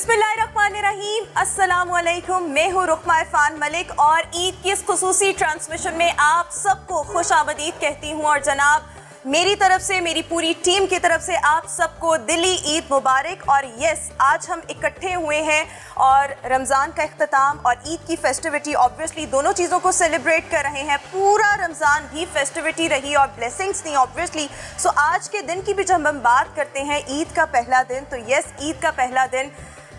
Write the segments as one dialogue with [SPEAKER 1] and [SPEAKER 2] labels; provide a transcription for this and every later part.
[SPEAKER 1] बिस्मिल्लाहिर्रहमानिर्रहीम, अस्सलामुअलैकुम। मैं हूँ रुकमा इरफान मलिक और ईद की इस खुसूसी ट्रांसमिशन में आप सबको खुश आमदीद कहती हूँ। और जनाब, मेरी तरफ से, मेरी पूरी टीम की तरफ से आप सबको दिली ईद मुबारक। और यस, आज हम इकट्ठे हुए हैं और रमज़ान का इख्तिताम और ईद की फेस्टिविटी, ऑब्वियसली दोनों चीज़ों को सेलिब्रेट कर रहे हैं। पूरा रमज़ान भी फेस्टिविटी रही और ब्लेसिंग्स थी ऑब्वियसली। सो आज के दिन की भी जब हम बात करते हैं, ईद का पहला दिन, तो यस, ईद का पहला दिन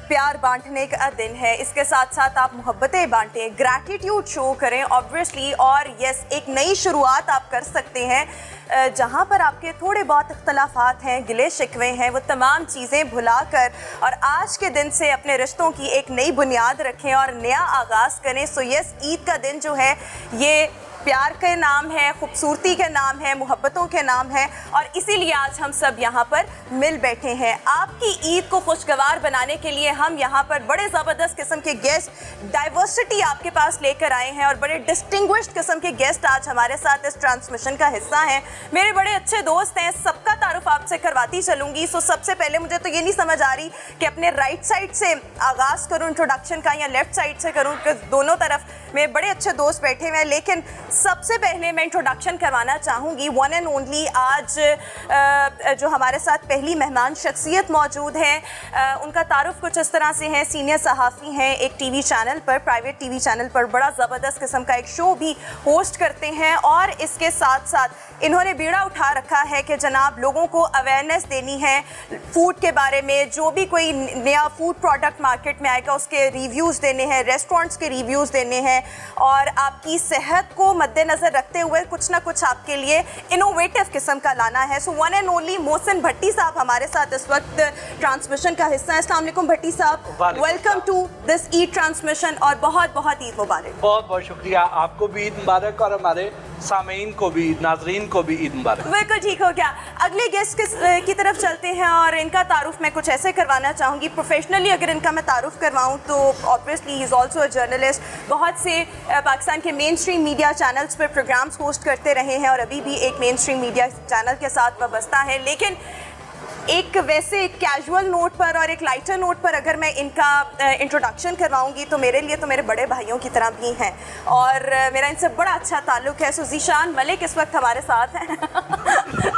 [SPEAKER 1] प्यार बांटने का दिन है। इसके साथ साथ आप मोहब्बतें बांटें, ग्रैटिट्यूड शो करें ऑब्वियसली। और यस, एक नई शुरुआत आप कर सकते हैं जहाँ पर आपके थोड़े बहुत इख्तलाफात हैं, गिले शिकवे हैं, वो तमाम चीज़ें भुलाकर और आज के दिन से अपने रिश्तों की एक नई बुनियाद रखें और नया आगाज़ करें। सो यस, ईद का दिन जो है ये प्यार के नाम है, खूबसूरती के नाम है, मोहब्बतों के नाम है और इसीलिए आज हम सब यहाँ पर मिल बैठे हैं। आपकी ईद को खुशगवार बनाने के लिए हम यहाँ पर बड़े ज़बरदस्त किस्म के गेस्ट, डाइवर्सिटी आपके पास लेकर आए हैं और बड़े डिस्टिंग्विश्ड किस्म के गेस्ट आज हमारे साथ इस ट्रांसमिशन का हिस्सा हैं। मेरे बड़े अच्छे दोस्त हैं, सबका तारुफ आपसे करवाती चलूँगी। सो सबसे पहले मुझे तो ये नहीं समझ आ रही कि अपने राइट साइड से आगाज़ करूँ इंट्रोडक्शन का या लेफ़्ट साइड से करूँ, क्योंकि दोनों तरफ मेरे बड़े अच्छे दोस्त बैठे हुए हैं। लेकिन सबसे पहले मैं इंट्रोडक्शन करवाना चाहूँगी वन एंड ओनली, आज जो हमारे साथ पहली मेहमान शख्सियत मौजूद हैं, उनका तारुफ कुछ इस तरह से है। सीनियर सहाफ़ी हैं, एक टीवी चैनल पर, प्राइवेट टीवी चैनल पर बड़ा ज़बरदस्त किस्म का एक शो भी होस्ट करते हैं और इसके साथ साथ इन्होंने बीड़ा उठा रखा है कि जनाब लोगों को अवेयरनेस देनी है फूड के बारे में। जो भी कोई नया फूड प्रोडक्ट मार्केट में आएगा उसके रिव्यूज़ देने हैं, रेस्टोरेंट्स के रिव्यूज़ देने हैं और आपकी सेहत को मद्देनज़र रखते हुए कुछ ना कुछ आपके लिए इनोवेटिव किस्म का लाना है। So one and only Mohsin Bhatti sahab हमारे साथ इस वक्त ट्रांसमिशन का हिस्सा है। अस्सलाम वालेकुम भट्टी साहब, welcome to this Eid transmission और बहुत बहुत ईद मुबारक।
[SPEAKER 2] बहुत बहुत शुक्रिया, आपको भी ईद मुबारक और हमारे सामीन को भी, नाजरीन को भी ईद मुबारक।
[SPEAKER 1] बिल्कुल ठीक हो गया। अगले गेस्ट की तरफ चलते हैं और इनका तारुफ मैं कुछ ऐसे करवाना चाहूँगी। प्रोफेशनली अगर इनका मैं तारुफ करवाऊँ तो obviously he is also a journalist. बहुत से पाकिस्तान के मेन स्ट्रीम मीडिया चैनल्स पर प्रोग्राम्स होस्ट करते रहे हैं और अभी भी एक मेन स्ट्रीम मीडिया चैनल के साथ वाबस्ता है। लेकिन एक वैसे एक कैजुअल नोट पर और एक लाइटर नोट पर अगर मैं इनका इंट्रोडक्शन करवाऊंगी तो मेरे लिए तो मेरे बड़े भाइयों की तरह भी हैं और मेरा इनसे बड़ा अच्छा ताल्लुक़ है। सो ज़ीशान मलिक इस वक्त हमारे साथ हैं।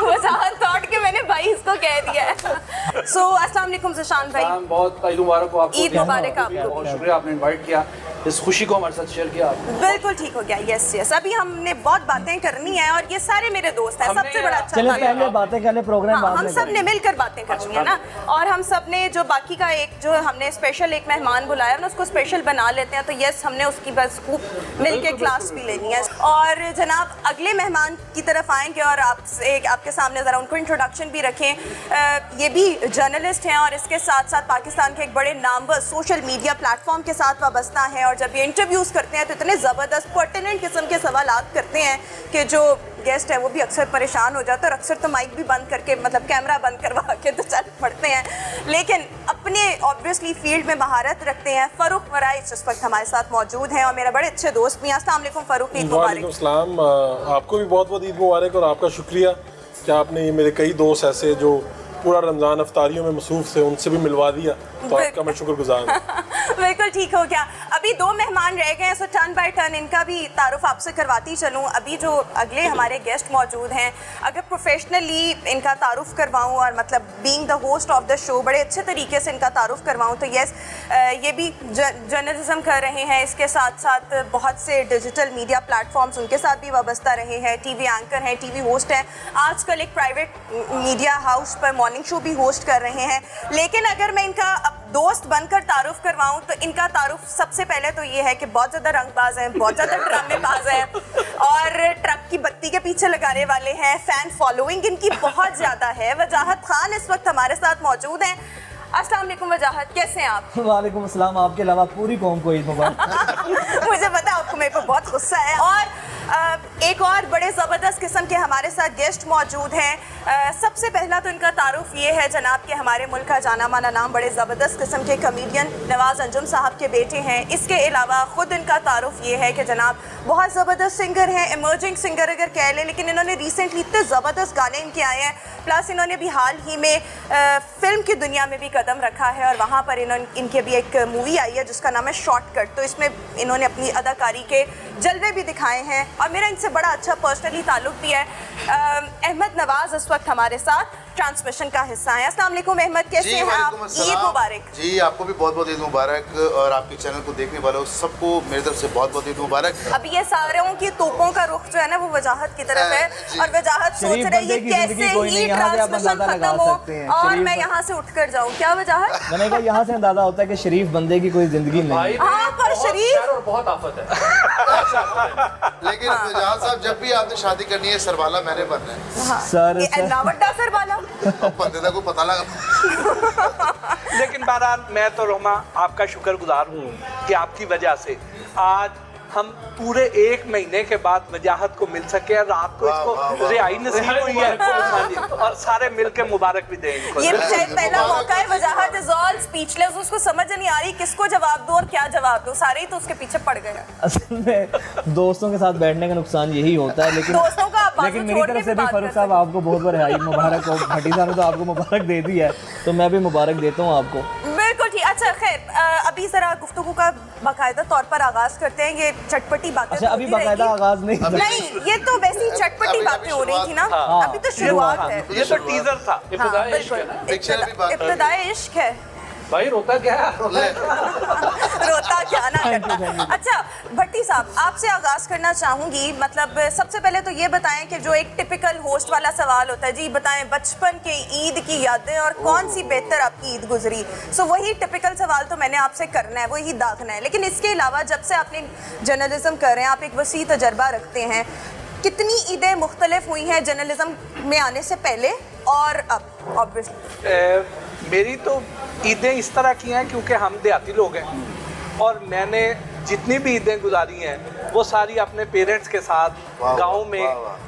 [SPEAKER 1] वजाहत थॉट के मैंने भाई इसको कह दिया है। सो अस्सलाम वालेकुम ज़ीशान भाई,
[SPEAKER 2] बहुत ईद मुबारक हो आपको।
[SPEAKER 1] ईद मुबारक आपको।
[SPEAKER 2] बहुत शुक्रिया आपने इनवाइट किया, इस खुशी को हमारे साथ शेयर किया आपने।
[SPEAKER 1] बिल्कुल ठीक हो गया। यस यस, अभी हमने बहुत बातें करनी है और ये सारे मेरे दोस्त हैं, सबसे बड़ा अच्छा
[SPEAKER 3] चलो पहले बातें कर ले, प्रोग्राम बाद
[SPEAKER 1] हम
[SPEAKER 3] में
[SPEAKER 1] सब ने मिलकर बातें करनी है ना। और हम सब ने जो बाकी का एक जो हमने स्पेशल एक मेहमान बुलाया ना उसको स्पेशल बना लेते हैं। तो यस, हमने उसकी बस खूब मिलके क्लास भी लेनी है। और जनाब अगले मेहमान की तरफ आएंगे और आपसे आपके सामने ज़रा उनको इंट्रोडक्शन भी रखें। ये भी जर्नलिस्ट हैं और इसके साथ साथ पाकिस्तान के एक बड़े नामवर सोशल मीडिया प्लेटफॉर्म के साथ वाबस्ता है और जब ये इंटरव्यूज़ करते हैं तो इतने ज़बरदस्त पर्टिनेंट किस्म के सवालात करते हैं कि जो गेस्ट है वो भी अक्सर परेशान हो जाता है और अक्सर तो माइक भी बंद करके, मतलब कैमरा बंद करवा के तो चल पड़ते हैं। लेकिन अपने ऑब्वियसली फील्ड में महारत रखते हैं। फ़ारूक वराइच इस वक्त हमारे साथ मौजूद हैं और मेरा बड़े अच्छे दोस्त भी हैं। अस्सलाम वालेकुम फ़ारूक, ईद मुबारक।
[SPEAKER 4] वालेकुम सलाम, आपको भी बहुत बहुत ईद मुबारक और आपका शुक्रिया कि आपने ये मेरे कई दोस्त ऐसे जो पूरा रमज़ान अफ्तारियों में मसरूफ़ थे उनसे भी मिलवा दिया, तो आपका मैं शुक्रगुजार हूँ।
[SPEAKER 1] बिल्कुल ठीक हो गया। अभी दो मेहमान रह गए हैं, सो टर्न बाय टर्न इनका भी तारुफ आपसे करवाती चलूँ। अभी जो अगले हमारे गेस्ट मौजूद हैं, अगर प्रोफेशनली इनका तारुफ करवाऊँ और मतलब being the host of the show बड़े अच्छे तरीके से इनका तारुफ करवाऊँ तो यस, ये भी जर्नलिज्म कर रहे हैं। इसके साथ साथ बहुत से डिजिटल मीडिया प्लेटफॉर्म्स उनके साथ भी वाबस्ता रहे हैं। टीवी एंकर हैं, टीवी होस्ट हैं, आजकल एक प्राइवेट मीडिया हाउस पर मॉर्निंग शो भी होस्ट कर रहे हैं। लेकिन अगर मैं इनका दोस्त बनकर तारुफ करवाऊं तो इनका तारुफ सबसे पहले तो ये है कि बहुत ज़्यादा रंगबाज हैं, बहुत ज़्यादा ड्रामेबाज हैं और ट्रक की बत्ती के पीछे लगाने वाले हैं। फ़ैन फॉलोइंग इनकी बहुत ज़्यादा है। वजाहत खान इस वक्त हमारे साथ मौजूद हैं। अस्सलाम वालेकुम वजाहत, कैसे हैं आप?
[SPEAKER 3] वालेकुम अस्सलाम, आपके अलावा पूरी कौम को ईद मुबारक।
[SPEAKER 1] मुझे पता है आपको मेरे को बहुत गुस्सा है। और एक और बड़े ज़बरदस्त किस्म के हमारे साथ गेस्ट मौजूद हैं। सबसे पहला तो इनका तारुफ ये है जनाब कि हमारे मुल्क का जाना माना नाम, बड़े ज़बरदस्त किस्म के कमेडियन नवाज़ अंजुम साहब के बेटे हैं। इसके अलावा ख़ुद इनका तारुफ ये है कि जनाब बहुत ज़बरदस्त सिंगर हैं, इमर्जिंग सिंगर अगर कह लें, लेकिन इन्होंने रिसेंटली इतने ज़बरदस्त गाने इनके आए हैं। प्लस इन्होंने भी हाल ही में फ़िल्म की दुनिया में भी कदम रखा है और वहाँ पर इनके भी एक मूवी आई है जिसका नाम है शॉर्टकट। तो इसमें इन्होंने अपनी अदाकारी के जलवे भी दिखाए हैं और मेरा इनसे बड़ा अच्छा पर्सनली ताल्लुक़ भी है। अहमद नवाज़ इस वक्त हमारे साथ ट्रांसमिशन का हिस्सा है। अस्सलाम वालेकुम अहमद, कैसे हैं आप? ईद मुबारक।
[SPEAKER 5] जी आपको भी बहुत बहुत ईद मुबारक और आपके चैनल को देखने वालों सबको मेरी तरफ से बहुत बहुत ईद मुबारक।
[SPEAKER 1] अब ये सारों की तोपों का रुख जो है ना वो वजाहत की तरफ है और वजाहत सोच रही है कैसे ही ट्रांसमिशन खत्म हो और मैं यहाँ से उठकर जाऊँ। क्या वजाहत?
[SPEAKER 3] मैंने कहा यहाँ से अंदाजा होता है कि शरीफ बंदे की कोई जिंदगी नहीं।
[SPEAKER 1] हाँ पर शरीफ
[SPEAKER 6] और बहुत आफत है।
[SPEAKER 5] लेकिन फैजान साहब जब भी आपने शादी करनी है सरवाला मैंने बनना है।
[SPEAKER 3] सर
[SPEAKER 1] नावड्डा सर वाला
[SPEAKER 5] बंदे को पता लगा।
[SPEAKER 2] लेकिन बहरहाल मैं तो रोमा आपका शुक्रगुजार हूँ कि आपकी वजह से आज हम पूरे 1 महीने के बाद वजाहत को मिल सके और रात को इसको रिहाई नसीब हुई है और सारे मिलके मुबारक भी दें।
[SPEAKER 1] ये शायद पहला मौका है। वजाहत इज ऑल स्पीचलेस, उसको समझ नहीं आ रही किसको जवाब दूं और क्या जवाब दूं, सारे ही तो उसके पीछे पड़ गए हैं।
[SPEAKER 3] असल में दोस्तों के साथ बैठने का नुकसान यही होता है, लेकिन
[SPEAKER 1] दोस्तों का आप
[SPEAKER 3] लेकिन मेरी तरफ से भी फारूक साहब आपको बहुत बहुत रिहाई मुबारक हो। भट्टी साहब ने तो आपको मुबारक दे दी है तो मैं भी मुबारक देता हूँ आपको।
[SPEAKER 1] बिल्कुल ठीक। अच्छा खैर अभी जरा गुफ्तगू का बाकायदा तौर पर आगाज करते हैं। ये चटपटी बातें
[SPEAKER 3] अच्छा अभी बाकायदा आगाज नहीं
[SPEAKER 1] ये तो वैसी चटपटी बातें हो रही थी ना। अभी तो शुरुआत है,
[SPEAKER 2] ये तो टीजर था।
[SPEAKER 6] इब्तिदाई इश्क है ना?
[SPEAKER 5] पिक्चर भी बात
[SPEAKER 1] इब्तिदाई इश्क है।
[SPEAKER 6] भाई रोता क्या है?
[SPEAKER 1] रोता क्या ना करता। अच्छा भट्टी साहब आपसे आगाज करना चाहूंगी, मतलब सबसे पहले तो ये बताएं कि जो एक टिपिकल होस्ट वाला सवाल होता है, जी बताएं बचपन के ईद की यादें और कौन सी बेहतर आपकी ईद गुजरी। सो वही टिपिकल सवाल तो मैंने आपसे करना है, वही दागना है। लेकिन इसके अलावा जब से आपने जर्नलिज्म कर रहे हैं, आप एक वसी तजर्बा रखते हैं, कितनी ईदें मुख्तलिफ हुई हैं जर्नलिज्म में आने से पहले और अब? ऑब्वियसली
[SPEAKER 2] मेरी तो ईदें इस तरह की हैं क्योंकि हम देहाती लोग हैं और मैंने जितनी भी ईदें गुजारी हैं वो सारी अपने पेरेंट्स के साथ गांव में।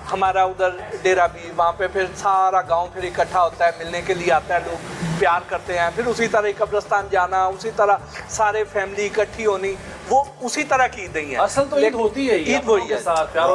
[SPEAKER 2] हमारा उधर डेरा भी, वहाँ पे फिर सारा गांव फिर इकट्ठा होता है, मिलने के लिए आता है, लोग प्यार करते हैं। फिर उसी तरह कब्रिस्तान जाना, उसी तरह सारे फैमिली इकट्ठी होनी, वो उसी तरह की ईदें हैं।
[SPEAKER 6] असल तो ईद होती है,
[SPEAKER 2] ईद वही है।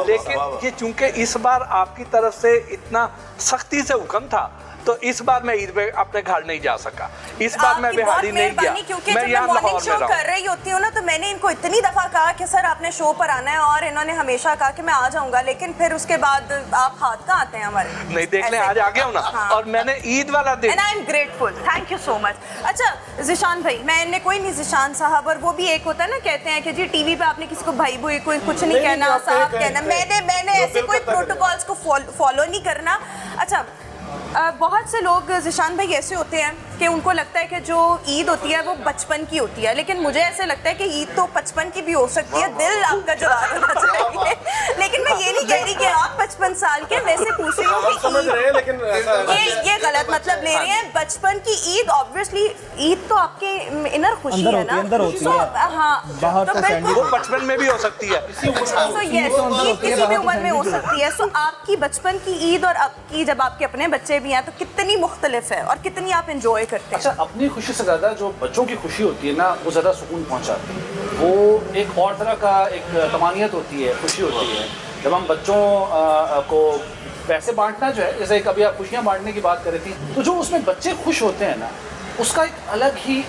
[SPEAKER 2] लेकिन ये चूंकि इस बार आपकी तरफ से इतना सख्ती से हुक्म था तो इस बार मैं ईद पे अपने घर नहीं जा सका। इस बार मैं बिहारी नहीं गया,
[SPEAKER 1] क्योंकि
[SPEAKER 2] मैं
[SPEAKER 1] जब
[SPEAKER 2] यहाँ
[SPEAKER 1] मैं मॉर्निंग
[SPEAKER 2] लाहौर
[SPEAKER 1] शो
[SPEAKER 2] में
[SPEAKER 1] कर रही होती हूँ ना तो मैंने इनको इतनी दफा कहा कि सर आपने शो पर आना है और इन्होंने हमेशा कहा कि मैं आ जाऊंगा, लेकिन फिर उसके बाद आप हाथ का आते हैं हमारे।
[SPEAKER 2] नहीं देख लें आज आ गया हूँ ना।
[SPEAKER 1] हाँ।
[SPEAKER 2] और मैंने ईद वाला दिन,
[SPEAKER 1] and I am grateful, thank you so much. अच्छा जिशान भाई, मैंने कोई नहीं जिशान साहब, और वो भी एक होता है ना, कहते हैं कि जी टीवी पे आपने किसी को भाई भाई कोई कुछ नहीं कहना, साहब कहना। मैंने ऐसे कोई प्रोटोकॉल्स को फॉलो नहीं करना। अच्छा बहुत से लोग जिशान भाई ऐसे होते हैं कि उनको लगता है कि जो ईद होती है वो बचपन की होती है, लेकिन मुझे ऐसे लगता है कि ईद तो 55 की भी हो सकती है। दिल आपका जवाब होना चाहिए। लेकिन मैं ये नहीं कह रही कि आप 55 साल के, वैसे पूछ रही हूँ
[SPEAKER 4] समझ रहे हैं लेकिन
[SPEAKER 1] ये गलत मतलब ले रहे हैं। बचपन की ईद ऑब्वियसली ईद तो आपके इनर खुशी है ना,
[SPEAKER 3] अंदर होती है।
[SPEAKER 1] हाँ
[SPEAKER 3] बाहर
[SPEAKER 1] तो
[SPEAKER 3] तो
[SPEAKER 1] बिल्कुल।
[SPEAKER 2] वो बचपन में भी हो सकती है।
[SPEAKER 1] सो यस, ईद किसी भी उम्र में हो सकती है। सो आपकी बचपन की ईद और अब की, जब आपके अपने बच्चे भी हैं, तो कितनी मुख्तलिफ है और कितनी आप इंजॉय करते हैं?
[SPEAKER 6] अच्छा अपनी खुशी से ज़्यादा जो बच्चों की खुशी होती है ना वो ज़्यादा सुकून पहुंचाती है। वो एक और तरह का एक तमानियत होती है, खुशी होती है जब हम बच्चों को पैसे बांटना जो है, जैसे कभी आप खुशियाँ बांटने की बात कर रही थी, तो जो उसमें बच्चे खुश होते हैं ना उसका एक अलग ही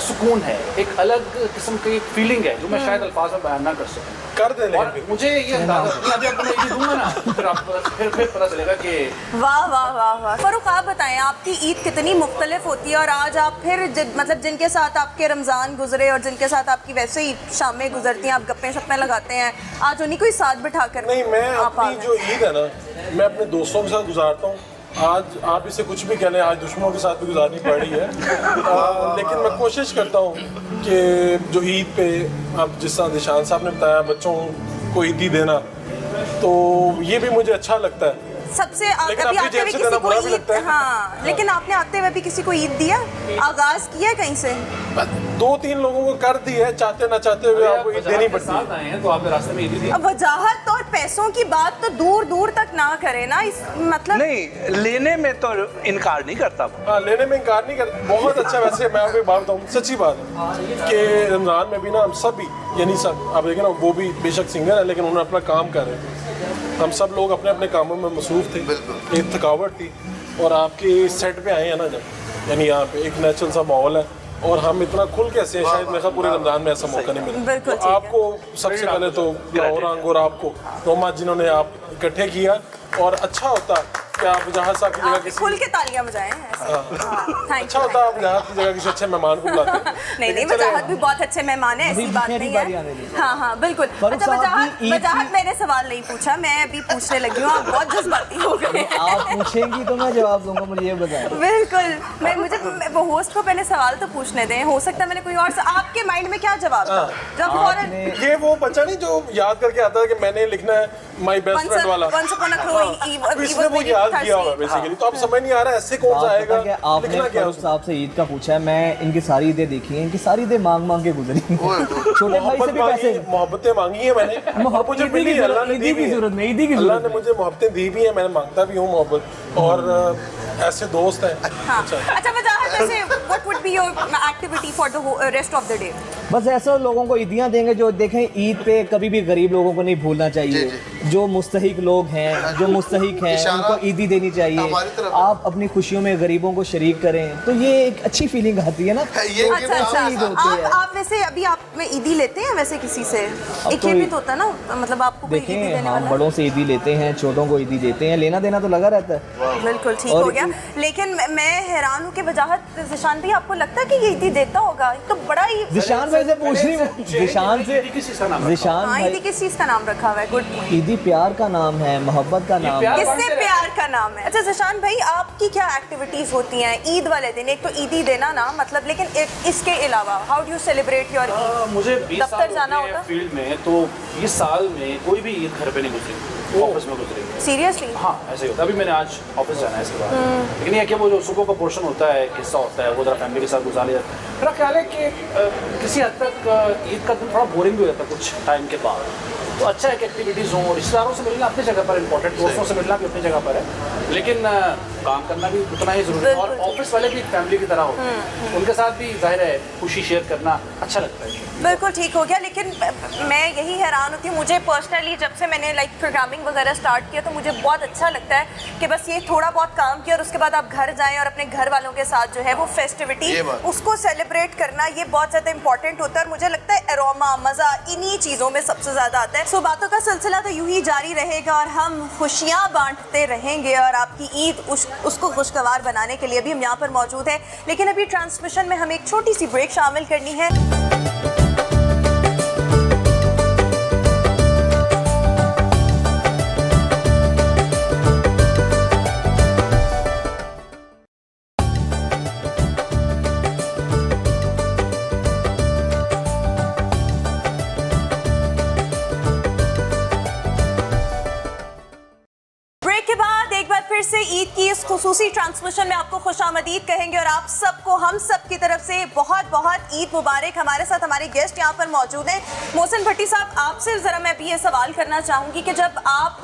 [SPEAKER 6] सुकून है, एक अलग किस्म की फीलिंग है जो मैं शायद अल्फाज में बयान ना कर सकूं।
[SPEAKER 4] कर दे
[SPEAKER 6] और मुझे ये अंदाजा अभी आपको मैं ये दूंगा ना फिर आप फिर पता चलेगा कि
[SPEAKER 1] वाह वाह वाह वाह। फरूक आप बताएं आपकी ईद कितनी मुख्तलिफ होती है और आज आप फिर मतलब जिनके साथ आपके रमज़ान गुजरे और जिनके साथ आपकी वैसे ही शामें गुजरती हैं, आप गप्पे शप्पे लगाते हैं, आज उन्हीं को ही साथ बिठा कर
[SPEAKER 4] नहीं, मैं
[SPEAKER 1] आप आ
[SPEAKER 4] अपनी
[SPEAKER 1] गए।
[SPEAKER 4] जो ईद है ना मैं अपने दोस्तों के साथ गुजारता हूँ। आज आप इसे कुछ भी कह लें, आज दुश्मनों के साथ भी गुजारनी पड़ रही है। लेकिन मैं कोशिश करता हूँ कि जो ईद पे आप जिस तरह निशान साहब ने बताया बच्चों को ईदी देना, तो ये भी मुझे अच्छा लगता है।
[SPEAKER 1] सबसे
[SPEAKER 4] लेकिन
[SPEAKER 1] अभी
[SPEAKER 4] अपनी
[SPEAKER 1] आते
[SPEAKER 4] जेब
[SPEAKER 1] हुए
[SPEAKER 4] से
[SPEAKER 1] किसी
[SPEAKER 4] देना
[SPEAKER 1] को
[SPEAKER 4] बुरा भी
[SPEAKER 1] ईद,
[SPEAKER 4] लगता है।
[SPEAKER 1] हाँ लेकिन आपने आते हुए भी किसी को ईद दिया, आगाज किया कहीं से?
[SPEAKER 4] 2-3 लोगों को कर दी है, चाहते ना चाहते हुए आपको ईद देनी पड़ती है।
[SPEAKER 6] साथ आए हैं तो आपके रास्ते में ईद दी।
[SPEAKER 1] अब वजाहत और पैसों की बात तो दूर दूर तक ना करे ना, इस मतलब
[SPEAKER 2] नहीं, लेने में तो इनकार नहीं करता।
[SPEAKER 4] हाँ, लेने में इनकार नहीं कर, बहुत अच्छा। वैसे मैं आपको एक बात बताऊँ, सच्ची बात है कि रमज़ान में भी ना हम सब भी, यानी सब आप देखें ना, वो भी बेशक सिंगर है लेकिन उन्होंने अपना काम कर रहे थे। हम सब लोग अपने अपने कामों में मसरूफ़ थे, एक थकावट थी, और आपके सेट पे आए हैं ना जब, यानी यहाँ पे एक नेचुरल सा माहौल है और हम इतना खुल के हंसे हैं, शायद मेरे ख्याल पूरे रमज़ान में ऐसा मौका नहीं मिला।
[SPEAKER 1] बिल्कुल
[SPEAKER 4] तो आपको सबसे पहले तो लाहौर और आपको रोमा जिन्होंने आप इकट्ठे किया, और अच्छा होता कि आप वजाहत साहब की जगह
[SPEAKER 1] आप खुल के तालियां बजाएं ऐसे। हाँ,
[SPEAKER 4] अच्छा होता आप वजाहत की जगह किसी अच्छे मेहमान को बुलाते।
[SPEAKER 1] नहीं, वजाहत भी बहुत अच्छे मेहमान है, ऐसी बात नहीं है। हाँ, बिल्कुल। अच्छा, वजाहत मैंने सवाल नहीं पूछा, मैं अभी पूछने लगी हूँ, आप बहुत जज्बाती हो गए।
[SPEAKER 3] आप पूछेंगी तो मैं जवाब दूंगा, मुझे ये बताएं।
[SPEAKER 1] बिल्कुल, मुझे वो होस्ट को पहले सवाल तो पूछने दें, हो सकता है मैंने कोई और आपके माइंड में क्या जवाब था जब फौरन
[SPEAKER 4] ये वो बच्चा नहीं जो याद करके आता है कि मैंने लिखना है माय बेस्ट फ्रेंड वाला, इसने वो याद किया होगा बेसिकली। तो अब समझ नहीं आ रहा ऐसे कौन सा आएगा,
[SPEAKER 3] आपने फारूक साहब से ईद का पूछा है, मैं इनकी सारी ईदें देखी हैं, इनकी सारी ईदें मांग के गुजरी। छोटे भाई से भी पैसे,
[SPEAKER 4] मोहब्बतें मांगी है मैंने, मुझे मिली, अल्लाह ने दी भी, अल्लाह ने मुझे मोहब्बतें दी भी है, मैंने मांगता भी हूँ मोहब्बत, और ऐसे दोस्त हैं।
[SPEAKER 1] हाँ। अच्छा, वजाहत जैसे what would be your activity for the rest of the day?
[SPEAKER 3] बस ऐसे लोगों को ईदियाँ देंगे जो देखें ईद पे कभी भी गरीब लोगों को नहीं भूलना चाहिए, जो मुस्तहिक लोग हैं, जो मुस्तहिक हैं, उनको ईदी देनी चाहिए। आप अपनी खुशियों में गरीबों को शरीक करें तो ये एक अच्छी फीलिंग आती है ना।
[SPEAKER 1] अच्छा,
[SPEAKER 3] ईद होती है।
[SPEAKER 1] आप वैसे अभी आप में ईदी लेते हैं वैसे किसी से? एक ही भी तो होता है ना, मतलब आपको कोई ईदी
[SPEAKER 3] देखें,
[SPEAKER 1] देने
[SPEAKER 3] हम
[SPEAKER 1] वाला?
[SPEAKER 3] बड़ों से ईदी लेते हैं, छोटों को ईदी देते हैं, लेना देना तो लगा रहता है।
[SPEAKER 1] बिल्कुल ठीक हो गया। लेकिन मैं हैरान हूँ कि वजाहत ज़िशान भाई, आपको लगता है कि ये ईदी देता होगा? तो बड़ा ही
[SPEAKER 3] ज़िशान भाई से पूछ रही हूँ, ज़िशान से, ज़िशान
[SPEAKER 1] हाँ,
[SPEAKER 3] भाई,
[SPEAKER 1] ईदी किस चीज़ का नाम रखा हुआ है? Good point.
[SPEAKER 3] ईदी प्यार का नाम है, मोहब्बत का नाम है।
[SPEAKER 1] किससे प्यार का नाम है? अच्छा ज़िशान भाई, आपकी क्या एक्टिविटीज होती हैं ईद वाले दिन? एक तो ईदी देना ना, मतलब, लेकिन इसके अलावा how do you celebrate your Eid?
[SPEAKER 6] मुझे 20 साल
[SPEAKER 1] दफ्तर जाना
[SPEAKER 6] हो गए
[SPEAKER 1] होता?
[SPEAKER 6] फील्ड में, तो ये साल में कोई भी ईद घर पे नहीं गुजरी, ऑफिस में गुजरी।
[SPEAKER 1] सीरियसली?
[SPEAKER 6] हाँ, ऐसे ही होता है। अभी मैंने आज ऑफिस जाना है इसके बाद, लेकिन ये कि वो जो सुबह का पोर्शन होता है, किस्सा होता है, वो जरा फैमिली के साथ गुजार लिया जाता है। मेरा ख्याल है कि किसी हद तक ईद का दिन थोड़ा बोरिंग भी हो जाता है कुछ टाइम के बाद। तो अच्छा है कि एक्टिविटीज़ हों, रिश्तेदारों से मिलना अपनी जगह पर इम्पोर्टेंट, दोस्तों से मिलना भी अपनी जगह पर है, लेकिन काम करना भी उतना ही ज़रूरी है। और ऑफिस वाले भी फैमिली की तरह होते हैं, उनके साथ भी जाहिर है खुशी शेयर करना अच्छा लगता है।
[SPEAKER 1] बिल्कुल ठीक हो गया। लेकिन मैं यही हैरान होती हूँ, मुझे पर्सनली जब से मैंने प्रोग्रामिंग वगैरह स्टार्ट किया तो मुझे बहुत अच्छा लगता है कि बस ये थोड़ा बहुत काम किया और उसके बाद आप घर जाएं और अपने घर वालों के साथ जो है वो फेस्टिविटी उसको सेलिब्रेट करना, ये बहुत ज़्यादा इंपॉर्टेंट होता है। और मुझे लगता है एरोमा, मज़ा इन्हीं चीज़ों में सबसे ज़्यादा आता है। सो बातों का सिलसिला तो यूं ही जारी रहेगा और हम खुशियाँ बांटते रहेंगे और आपकी ईद उसको खुशगवार बनाने के लिए भी हम यहाँ पर मौजूद हैं। लेकिन अभी ट्रांसमिशन में हमें एक छोटी सी ब्रेक शामिल करनी है। फिर से ईद की इस खुसूसी ट्रांसमिशन में आपको खुशामदीद कहेंगे और आप सबको हम सब की तरफ से बहुत बहुत ईद मुबारक। हमारे साथ हमारे गेस्ट यहाँ पर मौजूद हैं। मोहसिन भट्टी साहब, आपसे ज़रा मैं भी ये सवाल करना चाहूँगी कि जब आप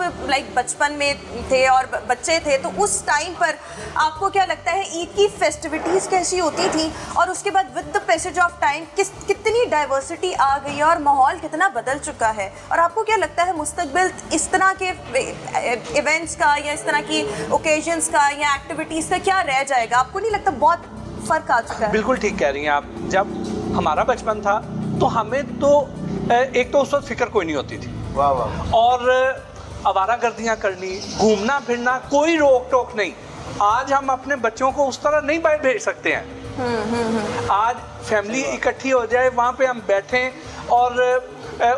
[SPEAKER 1] बचपन में थे और बच्चे थे तो उस टाइम पर आपको क्या लगता है ईद की फेस्टिविटीज़ कैसी होती थी और उसके बाद with the passage of time कितनी डाइवर्सिटी आ गई है और माहौल कितना बदल चुका है? और आपको क्या लगता है मुस्तकबिल इस तरह के इवेंट्स का या इस तरह की ओकेजन्स का या एक्टिविटीज़ का क्या रह जाएगा? आपको नहीं लगता बहुत फ़र्क आ चुका है?
[SPEAKER 2] बिल्कुल ठीक कह रही हैं आप। जब हमारा बचपन था तो हमें तो एक तो उस वक्त फिक्र कोई नहीं होती थी,
[SPEAKER 5] वाह वाह,
[SPEAKER 2] और आवारागर्दियाँ करनी, घूमना फिरना, कोई रोक टोक नहीं। आज हम अपने बच्चों को उस तरह नहीं बाहर भेज सकते हैं। आज फैमिली इकट्ठी हो जाए, वहाँ पे हम बैठें और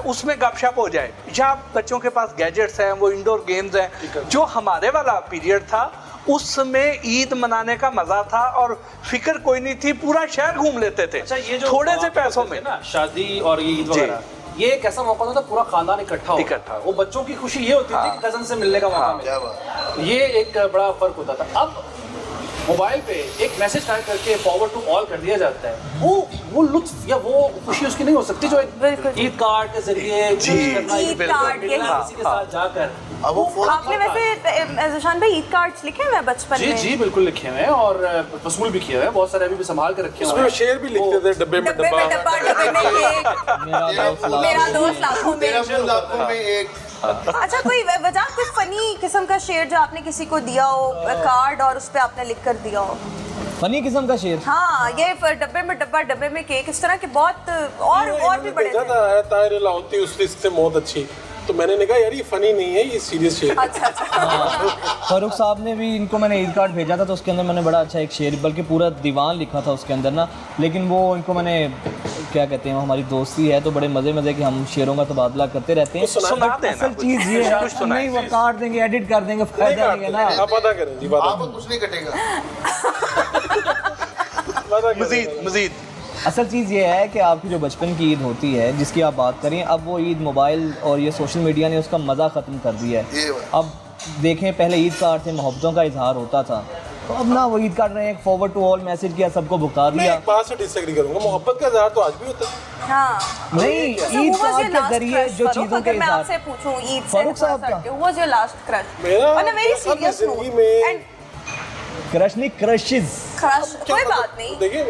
[SPEAKER 2] उसमें गपशप हो जाए, या बच्चों के पास गैजेट्स हैं, वो इंडोर गेम्स हैं। जो हमारे वाला पीरियड था उसमें ईद मनाने का मजा था और फिक्र कोई नहीं थी, पूरा शहर घूम लेते थे।
[SPEAKER 6] अच्छा, ये जो
[SPEAKER 2] थोड़े से पैसों में
[SPEAKER 6] ना शादी और ये ईद वगैरह, ये एक ऐसा मौका होता था पूरा खानदान इकट्ठा हो। वो बच्चों की खुशी ये होती थी कि कजन से मिलने का मौका मिला, ये एक बड़ा फर्क होता था। अब मोबाइल पे एक मैसेज टाइप करके फॉरवर्ड टू ऑल कर दिया जाता है, वो लुत्फ या वो खुशी उसकी नहीं हो सकती जो
[SPEAKER 1] बिल्कुल।
[SPEAKER 6] एक ईद कार्ड के जरिए
[SPEAKER 1] ईद कार्ड के
[SPEAKER 6] किसी के साथ जाकर।
[SPEAKER 5] अब वो फोन
[SPEAKER 1] आपने वैसे ज़शान भाई ईद कार्ड्स लिखे हुए हैं बचपन
[SPEAKER 6] जी
[SPEAKER 1] में?
[SPEAKER 6] जी बिल्कुल लिखे हुए हैं और वसूल भी किए हुए हैं, बहुत सारे अभी भी संभाल के रखे हुए
[SPEAKER 4] उसमें
[SPEAKER 6] हैं।
[SPEAKER 4] शेर भी लिखते थे डब्बे में
[SPEAKER 1] डब्बे में
[SPEAKER 4] डब्बा।
[SPEAKER 1] डब्बा, डब्बे में केक, मेरा दोस्त लाखों में।
[SPEAKER 5] तेरा मुंह लाखों में एक।
[SPEAKER 1] अच्छा, कोई वजह, कोई फनी किस्म का शेर जो आपने किसी को दिया हो कार्ड और उस पे आपने लिख कर दिया हो?
[SPEAKER 3] फनी किस्म का शेर?
[SPEAKER 1] हाँ, ये डब्बे में डब्बा, डब्बे में केक, इस तरह के बहुत और भी बड़े
[SPEAKER 4] देखा
[SPEAKER 1] थे।
[SPEAKER 4] था ताहिर लाहौती उस लिस्ट से मौत अच्छी, तो मैंने कहा यार ये फनी नहीं है, ये सीरियस शेर है।
[SPEAKER 1] अच्छा अच्छा।
[SPEAKER 3] फारूक साहब ने भी इनको, मैंने ईद कार्ड भेजा था तो उसके अंदर मैंने बड़ा अच्छा एक शेर, बल्कि पूरा दीवान लिखा था उसके अंदर ना, लेकिन वो इनको मैंने क्या कहते हैं, हमारी दोस्ती है तो बड़े मज़े के हम शेरों का तबादला करते रहते हैं।
[SPEAKER 2] सुना देना
[SPEAKER 3] असल चीज़ ये है,
[SPEAKER 2] कुछ सुनाएं,
[SPEAKER 3] नहीं वो
[SPEAKER 2] please।
[SPEAKER 3] काट देंगे, एडिट कर देंगे, फायदा नहीं है ना।
[SPEAKER 4] आप अदा करें जी,
[SPEAKER 5] आप कुछ नहीं कटेगा।
[SPEAKER 2] मजीद
[SPEAKER 3] असल चीज़ ये है कि आपकी जो बचपन की ईद होती है जिसकी आप बात करें, अब वो ईद मोबाइल और ये सोशल मीडिया ने उसका मज़ा ख़त्म कर दिया है।
[SPEAKER 5] ये बात।
[SPEAKER 3] अब देखें, पहले ईद कार्ड थे, मोहब्बतों का इजहार होता था, तो अब ना वो ईद कार्ड रहे हैं, फॉरवर्ड टू ऑल मैसेज किया, सबको भुगता
[SPEAKER 4] मैं
[SPEAKER 3] दिया।
[SPEAKER 4] एक बात से डिसएग्री करूंगा, मोहब्बत का इजहार तो आज भी होता है।
[SPEAKER 1] हाँ,
[SPEAKER 3] नहीं,
[SPEAKER 1] अच्छा,
[SPEAKER 3] Eid
[SPEAKER 1] who was your
[SPEAKER 3] card के
[SPEAKER 1] last
[SPEAKER 3] जरिए
[SPEAKER 1] crush,
[SPEAKER 3] जो
[SPEAKER 1] फारूक?
[SPEAKER 3] चीज़ों के
[SPEAKER 1] अगर मैं
[SPEAKER 3] इजहार।
[SPEAKER 1] आपसे पूछूं ईद से
[SPEAKER 3] फारूक साहब का?
[SPEAKER 1] who was your last crush?
[SPEAKER 4] मेरा
[SPEAKER 1] On a very
[SPEAKER 4] अपनी
[SPEAKER 1] serious note.
[SPEAKER 4] जिंदगी में
[SPEAKER 1] And
[SPEAKER 3] क्रश नहीं, क्रशेज।
[SPEAKER 1] crush,
[SPEAKER 4] क्या
[SPEAKER 1] कोई
[SPEAKER 4] पता-
[SPEAKER 1] बात नहीं
[SPEAKER 4] देखिए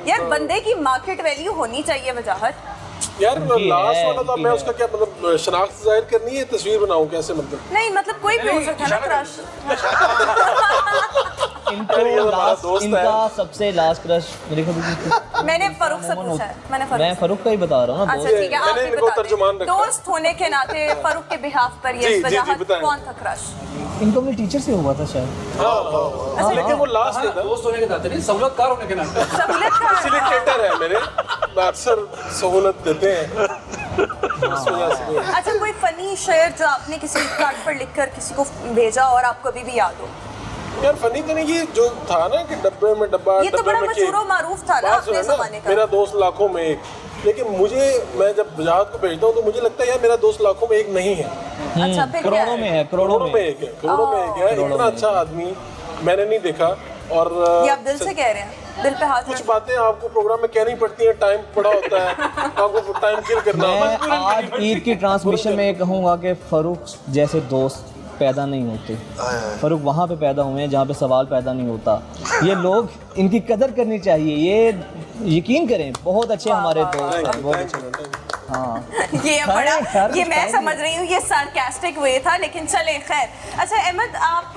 [SPEAKER 1] यार, बंदे की मार्केट वैल्यू होनी चाहिए वजाहत।
[SPEAKER 4] यार
[SPEAKER 3] उनकी
[SPEAKER 4] लास्ट
[SPEAKER 3] है,
[SPEAKER 4] वाला था,
[SPEAKER 3] उनकी
[SPEAKER 4] मैं
[SPEAKER 3] है।
[SPEAKER 4] उसका क्या मतलब शनाख्त जाहिर करनी है, तस्वीर बनाऊं कैसे, मतलब
[SPEAKER 1] नहीं मतलब कोई भी हो सकता है ना क्रश।
[SPEAKER 3] इनको
[SPEAKER 4] ये तो हमारा
[SPEAKER 3] लास्ट,
[SPEAKER 4] दोस्त है।
[SPEAKER 3] इनका सबसे लास्ट क्रश मेरे ख्याल
[SPEAKER 1] मैंने फारूक से पूछा है, मैंने फारूक
[SPEAKER 3] मैं फारूक का ही बता रहा हूँ ना
[SPEAKER 1] अच्छा
[SPEAKER 3] दोस्त।
[SPEAKER 1] ठीक है, आप
[SPEAKER 4] मैंने
[SPEAKER 1] भी
[SPEAKER 4] इनको
[SPEAKER 1] बता
[SPEAKER 4] तर्जुमान
[SPEAKER 1] दें।
[SPEAKER 4] रखा।
[SPEAKER 1] दोस्त होने के नाते फारूक के बिहाफ पर
[SPEAKER 4] जी,
[SPEAKER 1] ये
[SPEAKER 4] जी,
[SPEAKER 1] वजाहत
[SPEAKER 4] बताएं।
[SPEAKER 1] कौन था क्रश?
[SPEAKER 3] इनको अपने टीचर से हुआ था शायद।
[SPEAKER 4] हाँ, लेकिन वो लास्ट नहीं था,
[SPEAKER 6] दोस्त होने के नाते नहीं, सहूलतकार होने के नाते।
[SPEAKER 1] सहूलत का
[SPEAKER 4] फैसिलिटेटर है मेरे, मैं अक्सर सहूलत देते हैं इस वजह से।
[SPEAKER 1] अच्छा, कोई फनी शेर जो आपने किसी कार्ड पर लिखकर किसी को भेजा और आपको अभी भी याद हो?
[SPEAKER 4] यार फनी तो नहीं, ये जो था ना कि डब्बे में डब्बा,
[SPEAKER 1] ये तो
[SPEAKER 4] डब्बे
[SPEAKER 1] बड़ा
[SPEAKER 4] में
[SPEAKER 1] मशहूर
[SPEAKER 4] केक।
[SPEAKER 1] और मारूफ था ना
[SPEAKER 4] बात
[SPEAKER 1] अपने
[SPEAKER 4] सुनो ना,
[SPEAKER 1] ज़माने का।
[SPEAKER 4] मेरा दोस्त लाखों में एक, लेकिन मुझे, मैं जब वजाहत को भेजता हूँ तो मुझे लगता है यार मेरा दोस्त लाखों में एक नहीं है,
[SPEAKER 1] अच्छा, फिर क्या
[SPEAKER 3] करोड़ों में
[SPEAKER 1] है?
[SPEAKER 3] है, करोड़ों में।
[SPEAKER 4] एक है, करोड़ों में एक है। इतना अच्छा आदमी मैंने नहीं देखा। और
[SPEAKER 1] ये आप दिल से कह रहे हैं, दिल पे हाथ
[SPEAKER 4] कुछ
[SPEAKER 1] रख-
[SPEAKER 4] बातें आपको प्रोग्राम में कहनी पड़ती हैं, टाइम पड़ा होता है, आपको टाइम किल करना होता है।
[SPEAKER 3] मैं आज ईद की ट्रांसमिशन में ये कहूँगा कि फारूक जैसे दोस्त पैदा नहीं होते। फारूक वहाँ पे पैदा हुए हैं जहाँ पे सवाल पैदा नहीं होता। ये लोग, इनकी कदर करनी चाहिए, ये यकीन करें, बहुत अच्छे हमारे दोस्त हैं, बहुत अच्छे। हाँ,
[SPEAKER 1] ये
[SPEAKER 3] खैर,
[SPEAKER 1] बड़ा,
[SPEAKER 3] खैर,
[SPEAKER 1] ये
[SPEAKER 3] कुछ
[SPEAKER 1] मैं
[SPEAKER 3] टाइम
[SPEAKER 1] समझ रही हूँ ये सार्कास्टिक वे था, लेकिन चले खैर। अच्छा अहमद, आप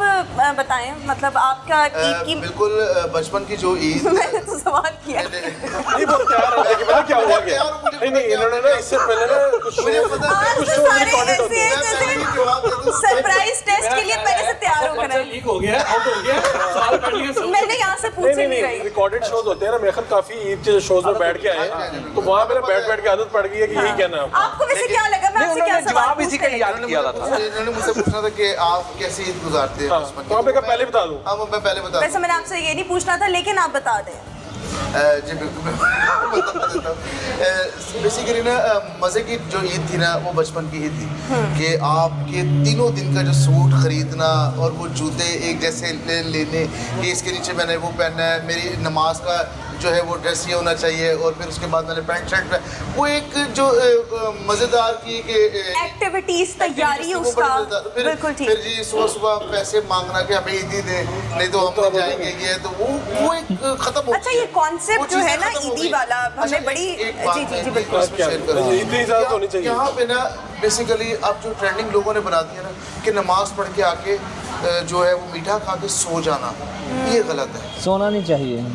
[SPEAKER 1] बताएं, मतलब आपका ईद की
[SPEAKER 5] बिल्कुल बचपन की जो ईद
[SPEAKER 1] मैंने तो सवाल किया।
[SPEAKER 4] नहीं बहुत प्यार है, लेकिन पता क्या हुआ क्या? नहीं इन्होंने ना इससे पहले ना कुछ
[SPEAKER 5] मुझे पता है,
[SPEAKER 1] आज
[SPEAKER 4] कुछ
[SPEAKER 1] तो
[SPEAKER 4] shows
[SPEAKER 1] सारे
[SPEAKER 4] recorded होते हैं।
[SPEAKER 1] ऐसे
[SPEAKER 5] मैं पहले जवाब दे दूं।
[SPEAKER 1] सरप्राइज टेस्ट के लिए पहले से तैयार होकर आए।
[SPEAKER 6] लीक हो गया, आउट हो गया, सवाल कर लिए सब।
[SPEAKER 1] मैंने यहाँ से पूछ
[SPEAKER 4] नहीं
[SPEAKER 1] ही
[SPEAKER 4] नहीं
[SPEAKER 1] नहीं
[SPEAKER 4] नहीं,
[SPEAKER 1] रही।
[SPEAKER 4] रिकॉर्डेड शोज होते हैं ना, मैं काफी ईद के शोज में बैठ के आए हैं, तो वहाँ पे ना बैठ के आदत पड़ गई है कि यही कहना है आपको।
[SPEAKER 1] आपको वैसे क्या लगा, मैं आपसे क्या
[SPEAKER 2] उन्होंने
[SPEAKER 1] सवाल
[SPEAKER 2] जवाब इसी का
[SPEAKER 1] पूछने
[SPEAKER 2] याद
[SPEAKER 1] लगी?
[SPEAKER 2] किया था।
[SPEAKER 5] इन्होंने मुझसे पूछना था कि आप कैसी ईद गुजारते हैं
[SPEAKER 4] हाँ,
[SPEAKER 5] बचपन की।
[SPEAKER 4] तो आप एक पहले बता दूं।
[SPEAKER 5] हाँ, मैं पहले बता
[SPEAKER 1] वैसे मैंने आपसे ये नहीं पूछना था, लेकिन आप बता दें।
[SPEAKER 5] जी बिल्कुल, मैं बता देता हूँ। बेसिकली ना मज़े की जो ईद थी ना, वो बचपन की ईद थी कि आपके तीनों दिन का जो सूट खरीदना और वो जूते एक जैसे लेने कि इसके नीचे मैंने वो पहनना है, मेरी नमाज का जो है वो ड्रेस ये होना चाहिए, और फिर उसके बाद मैंने पैंट शर्ट पे वो एक जो मज़ेदार की कि
[SPEAKER 1] एक्टिविटीज तैयारी
[SPEAKER 5] वो
[SPEAKER 1] उसका
[SPEAKER 5] बड़ी मजेदार। फिर
[SPEAKER 1] बिल्कुल ठीक।
[SPEAKER 5] फिर जी सुबह सुबह पैसे मांगना कि हमें ईदी दे, नहीं तो हम नहीं जाएंगे, ये तो वो एक खत्म हो
[SPEAKER 1] अच्छा,
[SPEAKER 5] गई
[SPEAKER 1] ये
[SPEAKER 5] है।
[SPEAKER 1] कॉन्सेप्ट
[SPEAKER 5] वो
[SPEAKER 1] जो है
[SPEAKER 5] चीज़ें
[SPEAKER 1] ना
[SPEAKER 5] खत्म हो
[SPEAKER 1] ईदी
[SPEAKER 5] गई।
[SPEAKER 1] वाला,
[SPEAKER 5] अच्छा,
[SPEAKER 1] हमें बड़ी
[SPEAKER 5] एक बात
[SPEAKER 1] जी जी
[SPEAKER 5] मैं
[SPEAKER 1] जी
[SPEAKER 5] इनके
[SPEAKER 1] बिल्कुल।
[SPEAKER 5] पास में शेयर करूँ।
[SPEAKER 4] इतनी इजाजत होनी चाहिए।
[SPEAKER 5] यहाँ पे ना बेसिकली अब जो ट्रेंडिंग लोगों ने बना दिया ना कि नमाज पढ़ के आके जो है वो मीठा खा के सो जाना, ये गलत है।
[SPEAKER 3] सोना नहीं चाहिए।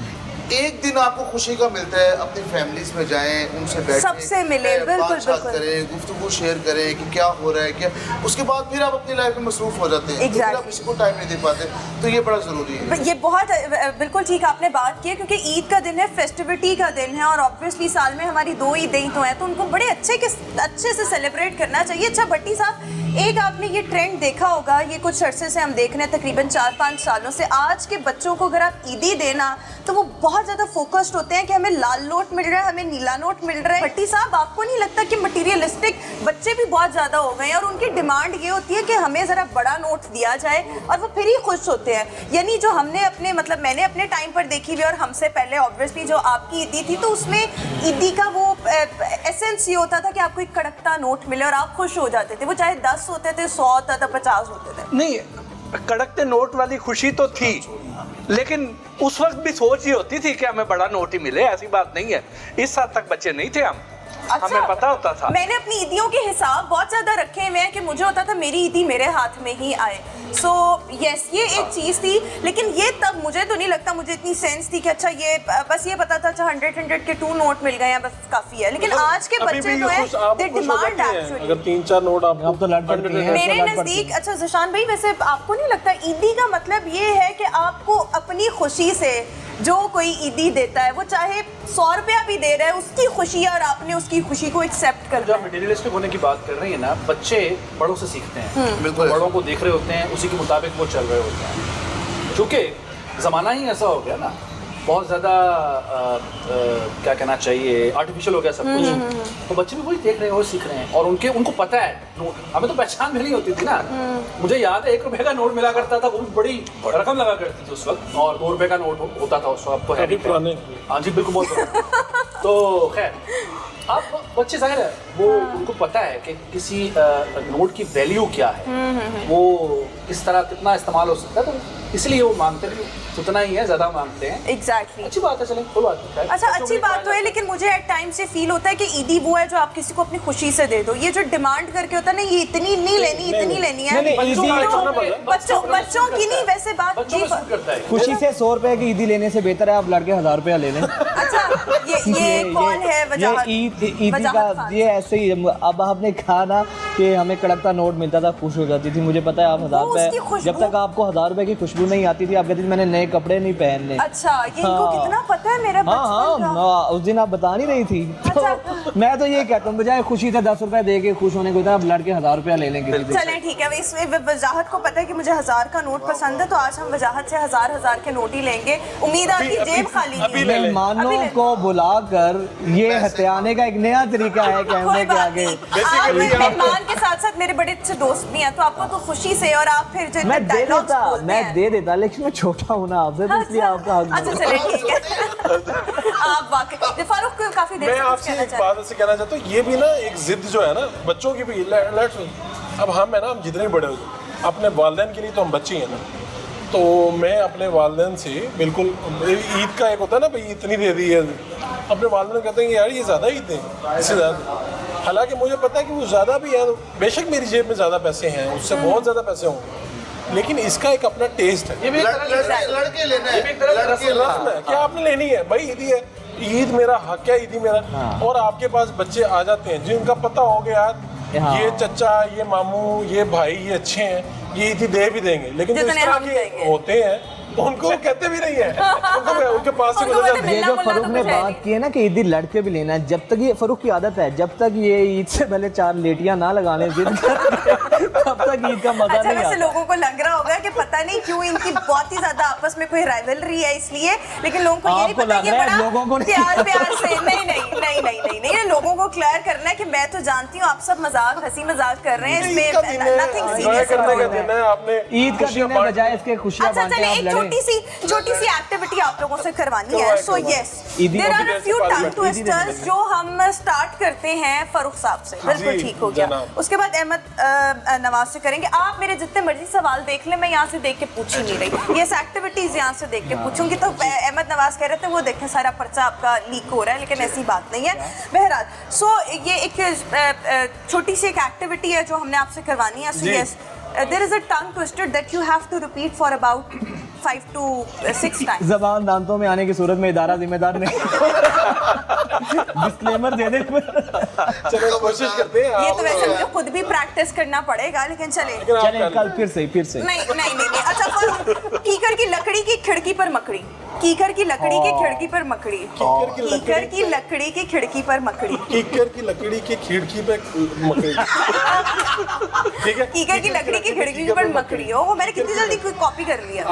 [SPEAKER 5] एक दिन आपको खुशी का मिलता है, अपनी फैमिलीज में जाएं, उनसे बैठें,
[SPEAKER 1] सबसे मिलें, बिल्कुल,
[SPEAKER 5] बातचीत
[SPEAKER 1] बिल्कुल।
[SPEAKER 5] करें, गुफ्तगू शेयर करें कि क्या हो रहा है क्या, उसके बाद फिर आप अपनी लाइफ में मसरूफ हो जाते हैं, तो फिर आप
[SPEAKER 1] Exactly.
[SPEAKER 5] किसी को टाइम नहीं दे पाते, तो ये बड़ा ज़रूरी है।
[SPEAKER 1] ये बहुत बिल्कुल ठीक आपने बात की है, क्योंकि ईद का दिन है, फेस्टिविटी का दिन है, और ऑब्वियसली साल में हमारी 2 ईदें ही तो हैं, तो उनको बड़े अच्छे से सेलिब्रेट करना चाहिए। अच्छा भट्टी साहब, एक आपने ये ट्रेंड देखा होगा, ये कुछ अरसे से हम देख रहे हैं, तकरीबन 4-5 सालों से, आज के बच्चों को अगर आप ईदी देना तो वो बहुत बहुत ज्यादा फोकस्ड होते हैं कि हमें लाल नोट मिल रहा है, हमें नीला नोट मिल रहा है। भट्टी साहब, आपको नहीं लगता कि मटीरियलिस्टिक बच्चे भी बहुत ज्यादा हो गए हैं और उनकी डिमांड ये होती है कि हमें जरा बड़ा नोट दिया जाए और वो फिर ही खुश होते हैं? यानी जो हमने अपने मतलब मैंने अपने टाइम पर देखी हुई और हमसे पहले ऑब्वियसली जो आपकी ईदी थी, तो उसमें ईदी का वो एसेंस ये होता था कि आपको एक कड़कता नोट मिले और आप खुश हो जाते थे, वो चाहे 10 होते थे, 100 होता था, 50 होते थे।
[SPEAKER 2] नहीं, कड़कते नोट वाली खुशी तो थी, लेकिन उस वक्त भी सोच ये होती थी कि हमें बड़ा नोट ही मिले, ऐसी बात नहीं है। इस हद तक बच्चे नहीं थे हम, हमें पता होता था।
[SPEAKER 1] मैंने अपनी ईदियों के हिसाब बहुत ज्यादा रखे हुए हैं कि मुझे होता था मेरी ईदी मेरे हाथ में ही आए। सो यस, ये एक चीज़ थी, लेकिन ये तब मुझे तो नहीं लगता मुझे इतनी सेंस थी कि अच्छा ये बस ये पता था अच्छा 100 के 2 नोट मिल गए हैं बस काफ़ी है। लेकिन आज के बच्चे जो है दे डिमांड एक्चुअली।
[SPEAKER 4] अगर 3-4 नोट आप
[SPEAKER 3] तो लड़ पड़ती हैं।
[SPEAKER 1] मेरे नज़दीक, अच्छा ज़शान भाई, वैसे आपको नहीं लगता ईदी का मतलब ये है कि आपको अपनी खुशी से जो कोई ईदी देता है, वो चाहे 100 रुपया भी दे रहा है, उसकी खुशी है और आपने उसकी खुशी को एक्सेप्ट कर
[SPEAKER 6] जब मटेरियलिस्टिक होने की बात कर रही है ना, बच्चे बड़ों से सीखते हैं,
[SPEAKER 5] बिल्कुल।
[SPEAKER 6] बड़ों को देख रहे होते हैं, उसी के मुताबिक वो चल रहे होते हैं। चूँकि ज़माना ही ऐसा हो गया ना, बहुत ज़्यादा क्या कहना चाहिए, आर्टिफिशियल हो गया सब कुछ, तो बच्चे भी वही देख रहे हैं और सीख रहे हैं। और उनको पता है, हमें तो पहचान मिली होती थी ना। मुझे याद है 1 रुपये का नोट मिला करता था, वो भी बड़ी रकम लगा करती थी उस वक्त, और 2 रुपये का नोट होता था उस वक्त। तो है
[SPEAKER 4] पुराने।
[SPEAKER 6] हाँ जी, बिल्कुल, बहुत पुराने। तो खैर, अब बच्चे जाहिर है वो उनको पता है कि किसी नोट की वैल्यू क्या है, वो किस तरह कितना इस्तेमाल हो सकता है, तो इसलिए वो मांगते भी उतना ही है, ज़्यादा मांगते हैं।
[SPEAKER 1] एग्जैक्टली।
[SPEAKER 6] अच्छी बात है, चलें, कोई बात नहीं।
[SPEAKER 1] अच्छा, अच्छी बात तो है, लेकिन मुझे एट टाइम से फील होता है कि ईदी वो है जो आप किसी को अपनी खुशी से दे दो। ये जो डिमांड करके होता है ना, ये इतनी नहीं लेनी, इतनी लेनी है, बच्चों की नहीं, वैसे बात
[SPEAKER 6] बच्चों में सूट करता है।
[SPEAKER 3] खुशी से 100 रुपए की ईदी लेने से बेहतर है आप लड़के 1000 रुपया ले लें।
[SPEAKER 1] अच्छा, ये कौन है वजाहत?
[SPEAKER 3] ईदी का ये ऐसे ही, अब आपने कहा ना कि हमें कड़कता नोट मिलता था, खुश हो जाती थी। मुझे पता है आप 1000 रुपए, जब तक आपको 1000 रुपए की खुशबू नहीं आती थी, आप कहती थी मैंने नए कपड़े नहीं पहनने।
[SPEAKER 1] अच्छा, ये इनको कितना पता है मेरा बचपन का।
[SPEAKER 3] उस दिन आप बता नहीं रही थी। तो मैं तो ये कहता हूँ, बजाय खुशी से 10 रुपए दे के खुश होने को आप लड़के 1000 रुपया ले लेंगे।
[SPEAKER 1] चलें ठीक है, इसमें वजाहत को पता है कि मुझे 1000 का नोट पसंद है, तो आज हम वजाहत से 1000 के नोट ही लेंगे। उम्मीद है आपकी जेब खाली नहीं है।
[SPEAKER 3] मेहमानों को बुलाकर ये हथियाने का एक नया तरीका है कैमरे के आगे।
[SPEAKER 1] मेहमान के साथ साथ मेरे बड़े अच्छे दोस्त भी हैं, तो आपको तो खुशी से, और आप फिर जो
[SPEAKER 3] मैं दे देता, लेकिन मैं छोटा हूँ ना आपसे, तो इसलिए आपका हक।
[SPEAKER 1] अच्छा चले ठीक है। आप वाकई फारूक को काफी देर
[SPEAKER 4] मैं
[SPEAKER 1] से
[SPEAKER 4] आपसे एक बात से कहना चाहता हूँ, ये भी ना एक जिद जो है ना बच्चों की भी, अब हम है ना, हम जितने बड़े हो गए, अपने वालिदैन के लिए तो हम बच्चे हैं ना, तो मैं अपने वालिदैन से बिल्कुल, ईद का एक होता है ना भाई इतनी दे दी है, अपने वालिदैन कहते हैं कि यार ये ज़्यादा ईद है, इससे ज़्यादा। हालांकि मुझे पता है कि वो ज़्यादा भी है, बेशक मेरी जेब में ज़्यादा पैसे हैं, उससे बहुत ज़्यादा पैसे होंगे, लेकिन इसका एक अपना टेस्ट है।
[SPEAKER 6] ये भी
[SPEAKER 5] लड़के लेना है,
[SPEAKER 4] रस्म है, क्या आपने लेनी है भाई, ईदी है, ईद मेरा हक है, ईदी मेरा। और आपके पास बच्चे आ जाते हैं जिनका पता हो गया यार ये चचा, ये मामू, ये भाई, ये अच्छे हैं, ये ईदी दे भी देंगे, लेकिन जो इस तरह के होते हैं उनको कहते भी नहीं है, उनके पास से गुजर जाते हैं।
[SPEAKER 3] ये जो फरूक ने बात की है ना कि ईदी लड़के भी लेना है, जब तक ये फरूक की आदत है, जब तक ये ईद से पहले 4 लेटियां ना लगाने जिद तब तक ईद का मजा नहीं आता।
[SPEAKER 1] लोगों को लग रहा होगा कि पता नहीं क्यों इनकी बहुत ही ज्यादा आपस में कोई राइवलरी है इसलिए, लेकिन लोगों को ये नहीं पता कि बड़ा प्यार से नहीं, लोगों को क्लियर करना है कि मैं तो जानती हूँ आप सब मजाक, हंसी मजाक कर रहे हैं, इसमें नथिंग सीरियस।
[SPEAKER 3] ईद का दिन है, बजाय इसके खुशियां बांटे आप लड़े।
[SPEAKER 1] छोटी सी एक्टिविटी आप लोगों से करवानी है। So yes, there are a few tongue twisters जो हम स्टार्ट करते हैं फरूक साहब से। बिल्कुल ठीक हो गया, उसके बाद अहमद नवाज से करेंगे। आप मेरे जितने मर्जी सवाल देख लें, मैं यहाँ से देख के पूछ ही नहीं रही, ये एक्टिविटीज यहाँ से देख के पूछूंगी। तो अहमद नवाज कह रहे थे वो देखें सारा पर्चा आपका लीक हो रहा है, लेकिन ऐसी बात नहीं है। बहरहाल, सो ये एक छोटी सी एक एक्टिविटी है जो हमने आपसे करवानी है। So yes, there is a tongue twister that you have to repeat for about 5 to 6 times.
[SPEAKER 3] ज़बान दांतों में आने की सूरत में इदारा जिम्मेदार नहीं। डिस्क्लेमर दे दे।
[SPEAKER 4] चलो कोशिश करते हैं।
[SPEAKER 1] ये तो वैसे मुझे खुद भी प्रैक्टिस करना पड़ेगा, लेकिन चले।
[SPEAKER 3] चले कल फिर से
[SPEAKER 1] नहीं। अच्छा, पर कीकर की लकड़ी की खिड़की पर मकड़ी, कीकर की लकड़ी की खिड़की पर मकड़ी, कीकर की लकड़ी की खिड़की पर मकड़ी,
[SPEAKER 4] कीकर की लकड़ी की खिड़की पे मकड़ी। ठीक है,
[SPEAKER 1] कीकर की लकड़ी की खिड़की पर मकड़ी। ओह, मैंने कितनी जल्दी कोई कॉपी कर लिया।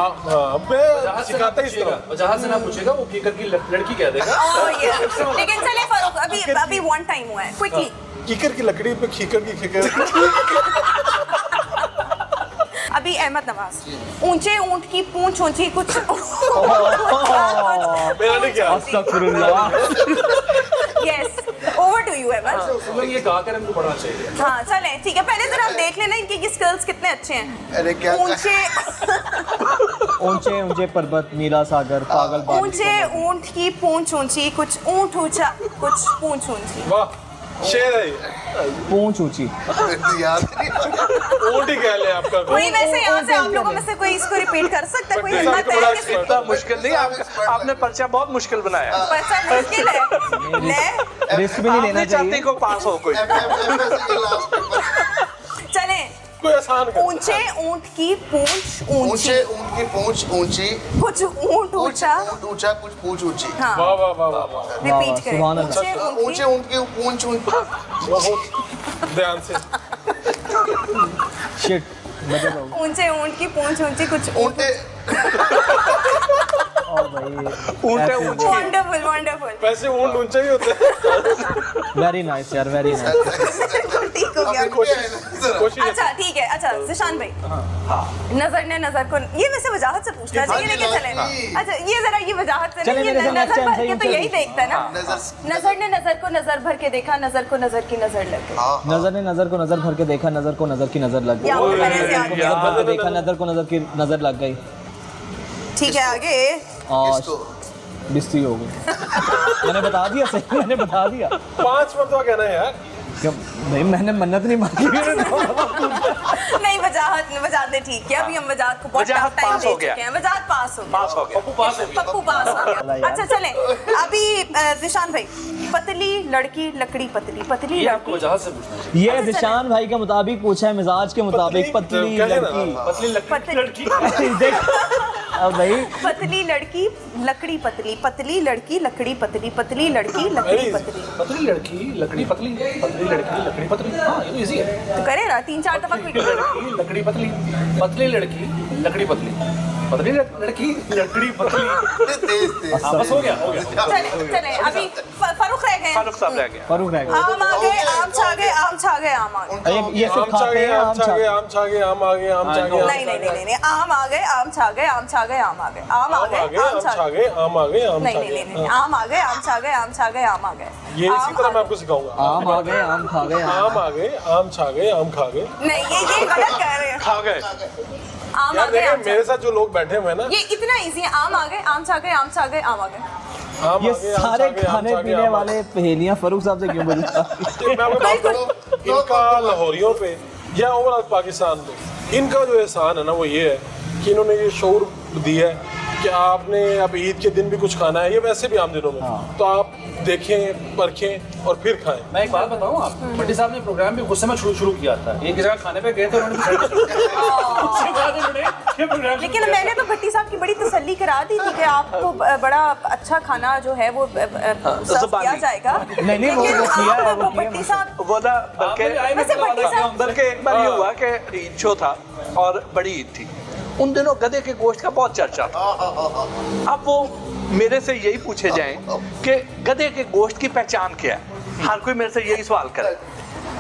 [SPEAKER 4] मैं सिखाता इस तरह।
[SPEAKER 6] जहाँ से ना पूछेगा वो कीकर की लड़की कह देगा।
[SPEAKER 1] ओह ये, लेकिन चले फारूक, अभी वन टाइम हुआ है, क्विकली।
[SPEAKER 4] कीकर की लकड़ी पे खीकर की खिकर।
[SPEAKER 1] अभी अहमद नवाज, ऊंचे ऊंट की पूंछ ऊंची कुछ।
[SPEAKER 4] मेरा नहीं क्या।
[SPEAKER 3] अस्तगफिरुल्लाह।
[SPEAKER 1] Yes, over to you Ahmed.
[SPEAKER 6] तो ये गा कर हमको पढ़ना चाहिए।
[SPEAKER 1] हाँ चले, ठीक है, पहले जरा हम देख लेना इनकी स्किल्स कितने अच्छे हैं।
[SPEAKER 5] अरे क्या
[SPEAKER 1] ऊंचे
[SPEAKER 3] ऊंचे ऊंचे पर्वत, नीला सागर, पागल बारिश।
[SPEAKER 1] ऊंचे ऊंट की पूंछ ऊंची कुछ ऊंट ऊंचा कुछ पूंछ ऊंची।
[SPEAKER 4] वाह, शेर है ये।
[SPEAKER 3] पूंछ ऊंची।
[SPEAKER 5] याद नहीं।
[SPEAKER 4] ऊँट ही कह ले आपका।
[SPEAKER 1] कोई वैसे यहाँ से आप लोगों में से कोई इसको रिपीट कर सकता है? कोई हिम्मत है किसी की?
[SPEAKER 2] इतना मुश्किल नहीं, आपने पर्चा बहुत मुश्किल बनाया।
[SPEAKER 1] पर्चा मुश्किल है, ले
[SPEAKER 3] रिस्क भी नहीं लेना
[SPEAKER 2] आपने चाहते
[SPEAKER 3] चाहिए।
[SPEAKER 2] को पास हो कोई।
[SPEAKER 1] चले।
[SPEAKER 4] कोई आसान कर।
[SPEAKER 1] ऊंचे ऊंट की पूंछ ऊंची
[SPEAKER 5] ऊंचे ऊंट की पूंछ ऊंची,
[SPEAKER 1] कुछ ऊंट ऊंचा।
[SPEAKER 5] ऊंट ऊंचा कुछ पूंछ ऊंची।
[SPEAKER 1] हाँ,
[SPEAKER 4] वाह वाह वाह वाह वाह।
[SPEAKER 1] रिपीट करें।
[SPEAKER 3] सुभान अल्लाह।
[SPEAKER 1] ऊंचे
[SPEAKER 5] ऊंचे
[SPEAKER 1] ऊंट
[SPEAKER 5] ऊंट की पूंछ ऊंची।
[SPEAKER 4] बहुत ध्यान से।
[SPEAKER 3] शिट, बदल दो।
[SPEAKER 1] की ऊंचे ऊंट की पूंछ ऊंची कुछ
[SPEAKER 5] ऊंटे
[SPEAKER 3] ओ भाई,
[SPEAKER 2] ऊंटे ऊंचे।
[SPEAKER 1] Wonderful wonderful.
[SPEAKER 4] वैसे ऊँट ऊंचे ही होते हैं।
[SPEAKER 3] वेरी नाइस यार, वेरी नाइस।
[SPEAKER 1] ठीक हो गया।
[SPEAKER 4] कोशिश।
[SPEAKER 1] अच्छा ठीक है, अच्छा जिशान भाई, नजर ने नजर को, ये वैसे वजाहत से पूछना चाहिए, लेकिन चले। अच्छा ये जरा ये वजाहत से
[SPEAKER 3] चले,
[SPEAKER 1] नहीं,
[SPEAKER 3] मेरे से next
[SPEAKER 1] नजर
[SPEAKER 3] time
[SPEAKER 1] भर के तो
[SPEAKER 3] सही
[SPEAKER 1] यही देखता है ना। नजर ने नजर को नजर भर के देखा, नजर को नजर की नजर लग गई।
[SPEAKER 3] नजर ने नजर को नजर भर के देखा, नजर को नजर की नजर लग गई।
[SPEAKER 1] या वो मैंने से आगे।
[SPEAKER 3] नजर भर के देखा, नजर को नजर की नजर लग गई।
[SPEAKER 1] ठीक है, आगे।
[SPEAKER 3] और बिस्ती हो गई। मैंने बता दिया, सही मैंने बता दिया।
[SPEAKER 4] 5 मरतबा कहना है यार।
[SPEAKER 3] क्या भाई, मैंने मन्नत नहीं मांगी।
[SPEAKER 1] नहीं, वजाहत ठीक है, अभी हम वजाहत को बहुत
[SPEAKER 2] वजाहत
[SPEAKER 1] टाइम
[SPEAKER 2] पास
[SPEAKER 1] दे
[SPEAKER 2] हो
[SPEAKER 1] चुके
[SPEAKER 2] गया।
[SPEAKER 1] हैं। वजाहत पास हो गया।
[SPEAKER 2] पास हो गया।
[SPEAKER 6] पप्पू पास हो गया।
[SPEAKER 1] पप्पू पास हो
[SPEAKER 3] अल्लाह
[SPEAKER 1] गया।
[SPEAKER 3] यार।
[SPEAKER 1] अच्छा चले, अभी जिशान भाई, पतली लड़की लकड़ी पतली, पतली
[SPEAKER 6] ये आपको
[SPEAKER 1] लड़की
[SPEAKER 6] वजाहत से पूछना चाहिए।
[SPEAKER 3] ये जिशान भाई के मुताबिक पूछा है, मिजाज के मुताबिक। पतली
[SPEAKER 4] क्या है ना?
[SPEAKER 3] लड़की।
[SPEAKER 6] पतली लड़की।
[SPEAKER 3] देख अब भाई,
[SPEAKER 1] पतली लड़की लकड़ी पतली, पतली लड़की लकड़ी पतली, पतली लड़की लकड़ी पतली।
[SPEAKER 6] पतली लड़की लकड़ी पतली, पतली लड़की लकड़ी पतली। हाँ ये तो इजी है।
[SPEAKER 1] तो करे ना 3-4 दफा क्विक।
[SPEAKER 6] लड़की लकड़ी पतली, पतली लड़की लकड़ी पतली, पतली लड़की लकड़ी पतली।
[SPEAKER 5] तेज तेज।
[SPEAKER 6] हाँ बस हो गया, हो गया।
[SPEAKER 1] चले चले, अभी फारूक रह गए।
[SPEAKER 2] फारूक साहब रह गया।
[SPEAKER 3] फरूक रह गया।
[SPEAKER 1] आम आ गए, आम छा गए, आम छा गए, आम आ गए।
[SPEAKER 3] ये
[SPEAKER 4] आम
[SPEAKER 3] सिर्फ
[SPEAKER 4] छा
[SPEAKER 3] खाते
[SPEAKER 4] गए,
[SPEAKER 3] हैं,
[SPEAKER 4] आम
[SPEAKER 3] आम
[SPEAKER 4] छा
[SPEAKER 3] छा
[SPEAKER 4] गए, आम छा गए, आम आ गए, आम छा गए।
[SPEAKER 1] नहीं, आम आ गए, आम छा गए, आम छा गए, आम आ गए, आम आ
[SPEAKER 4] आम आ
[SPEAKER 1] गए,
[SPEAKER 4] गए, आम छा गए, आम आ गए, आम छा गए।
[SPEAKER 1] नहीं, आम आ गए, आम छा गए, आम छा गए, आम आ गए।
[SPEAKER 4] ये इसी तरह मैं आपको सिखाऊंगा।
[SPEAKER 3] आम आ गए, आम खा गए।
[SPEAKER 4] आम आ गए, आम छा गए, आम खा गए।
[SPEAKER 1] नहीं, ये गलत कह रहे हैं।
[SPEAKER 2] खा गए।
[SPEAKER 1] आम आ
[SPEAKER 4] यार
[SPEAKER 1] गए,
[SPEAKER 4] देखिए,
[SPEAKER 1] आम छा
[SPEAKER 4] मेरे साथ जो लोग बैठे हुए हैं ना,
[SPEAKER 1] ये इतना इजी है। आम आ गए, आम छा गए, आम छा गए, आम आ गए।
[SPEAKER 4] आम
[SPEAKER 3] ये
[SPEAKER 4] आ गए, आम
[SPEAKER 3] सारे
[SPEAKER 4] छा गए, आम
[SPEAKER 3] खाने
[SPEAKER 4] छा गए,
[SPEAKER 3] पीने
[SPEAKER 4] आम आ
[SPEAKER 3] वाले पहेलियां फरूक साहब से क्यों बजता?
[SPEAKER 4] गए। मैं आपको बात करूं, इनका लाहौरियों पे या ओवरऑल पाकिस्तान पे इनका जो एहसान है ना, वो ये है कि इन्होंने ये शऊर दिया है कि आपने अब ईद के दिन भी कुछ खाना है, ये वैसे भी आम दिनों में, तो आप देखें, परखें और फिर खाएं।
[SPEAKER 6] मैं एक बात बताऊं, आप भट्टी साहब ने प्रोग्राम भी गुस्से में शुरू किया था। एक जगह खाने पे गए थे, उन्होंने उसके बाद उन्होंने ये प्रोग्राम शुरू
[SPEAKER 1] लेकिन
[SPEAKER 6] किया।
[SPEAKER 1] मैंने तो भट्टी साहब की बड़ी तसल्ली करा दी थी कि आपको बड़ा अच्छा खाना जो है वो सर्व किया जाएगा।
[SPEAKER 3] नहीं, वो
[SPEAKER 1] लेकिन
[SPEAKER 3] किया है,
[SPEAKER 1] आप
[SPEAKER 3] वो किया है।
[SPEAKER 1] भट्टी साहब,
[SPEAKER 2] वो ना बल्कि
[SPEAKER 1] वैसे भट्टी साहब,
[SPEAKER 2] बल्कि एक बार ये हुआ कि ईद शो था और बड़ी ईद थी। उन दिनों गधे के गोश्त का बहुत चर्चा था। अब वो मेरे से यही पूछे जाएं कि गधे के गोश्त की पहचान क्या है, हर कोई मेरे से यही सवाल करे।